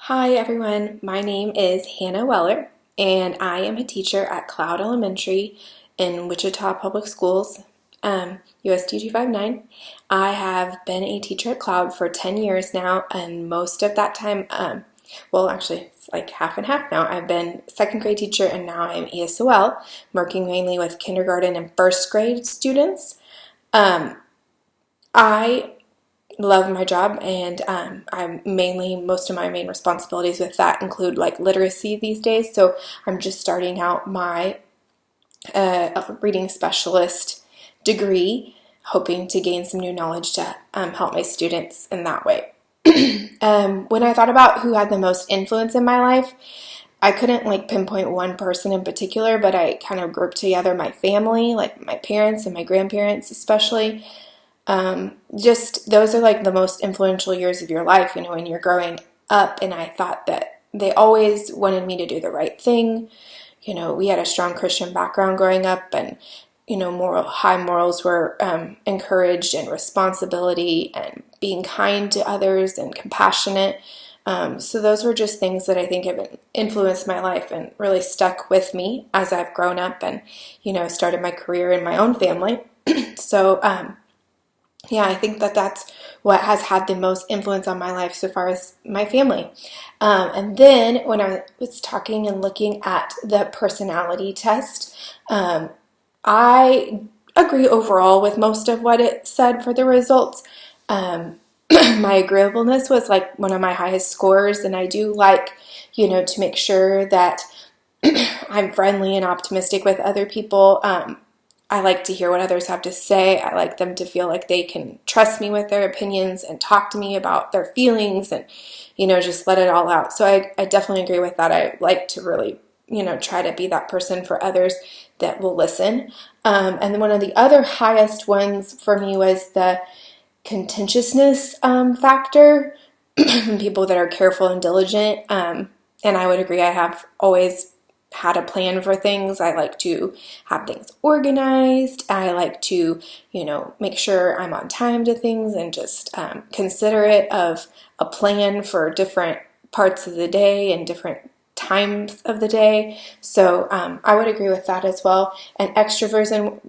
Hi everyone, my name is Hannah Weller and I am a teacher at Cloud Elementary in Wichita Public Schools, USD 259. I have been a teacher at Cloud for 10 years now, and most of that time, well actually it's like half and half now. I've been second grade teacher and now I'm ESOL, working mainly with kindergarten and first grade students. I love my job, and most of my main responsibilities with that include like literacy these days. So I'm just starting out my reading specialist degree, hoping to gain some new knowledge to help my students in that way. When I thought about who had the most influence in my life, I couldn't like pinpoint one person in particular, but I kind of grouped together my family, like my parents and my grandparents especially. Just those are like the most influential years of your life, when you're growing up. And I thought that they always wanted me to do the right thing. We had a strong Christian background growing up, and high morals were encouraged, and responsibility and being kind to others and compassionate. So those were just things that I think have influenced my life and really stuck with me as I've grown up and started my career in my own family. So yeah, I think that that's what has had the most influence on my life so far as my family. And then when I was talking and looking at the personality test, I agree overall with most of what it said for the results. My agreeableness was like one of my highest scores, and I do like, to make sure that I'm friendly and optimistic with other people. I like to hear what others have to say. I like them to feel like they can trust me with their opinions and talk to me about their feelings and, just let it all out. So I definitely agree with that. I like to really, try to be that person for others that will listen. And then one of the other highest ones for me was the contentiousness factor. People that are careful and diligent. And I would agree, I have always had a plan for things. I like to have things organized. I like to, make sure I'm on time to things and just considerate of a plan for different parts of the day and different times of the day. So I would agree with that as well. And extroversion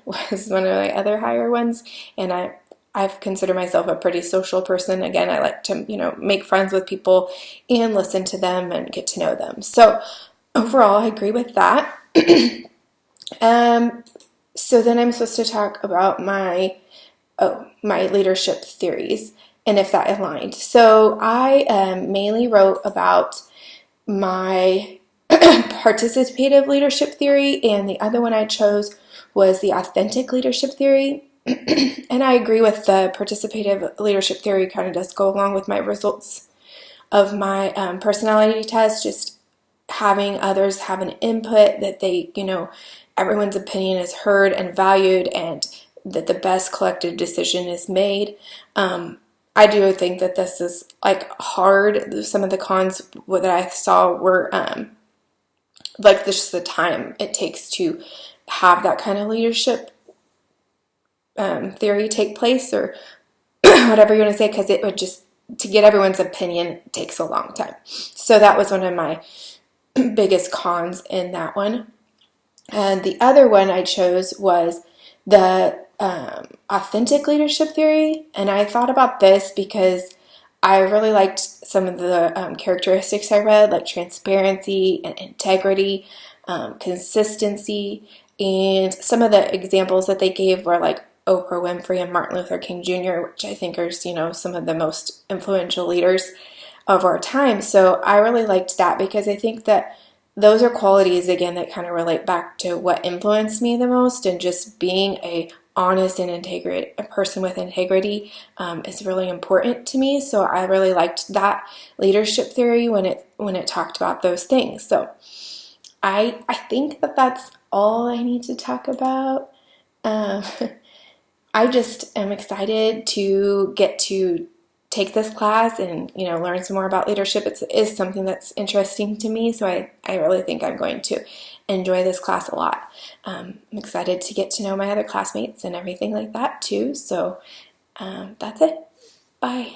was one of my other higher ones, and I've considered myself a pretty social person. Again, I like to, make friends with people and listen to them and get to know them. So overall, I agree with that. So then I'm supposed to talk about my leadership theories and if that aligned. So I mainly wrote about my participative leadership theory, and the other one I chose was the authentic leadership theory. And I agree with the participative leadership theory, kind of does go along with my results of my personality test, just having others have an input, that they, everyone's opinion is heard and valued, and that the best collective decision is made. I do think that this is like hard. Some of the cons that I saw were like just the time it takes to have that kind of leadership theory take place, or whatever you want to say, because it would just, to get everyone's opinion, takes a long time. So that was one of my biggest cons in that one. And the other one I chose was the authentic leadership theory. And I thought about this because I really liked some of the characteristics I read, like transparency and integrity, consistency, and some of the examples that they gave were like Oprah Winfrey and Martin Luther King Jr., which I think are, some of the most influential leaders of our time. So I really liked that because I think that those are qualities, again, that kind of relate back to what influenced me the most, and just being a honest and a person with integrity is really important to me. So I really liked that leadership theory when it talked about those things. So I think that that's all I need to talk about. I just am excited to get to take this class and, learn some more about leadership. It is something that's interesting to me, so I really think I'm going to enjoy this class a lot. I'm excited to get to know my other classmates and everything like that too. So that's it. Bye.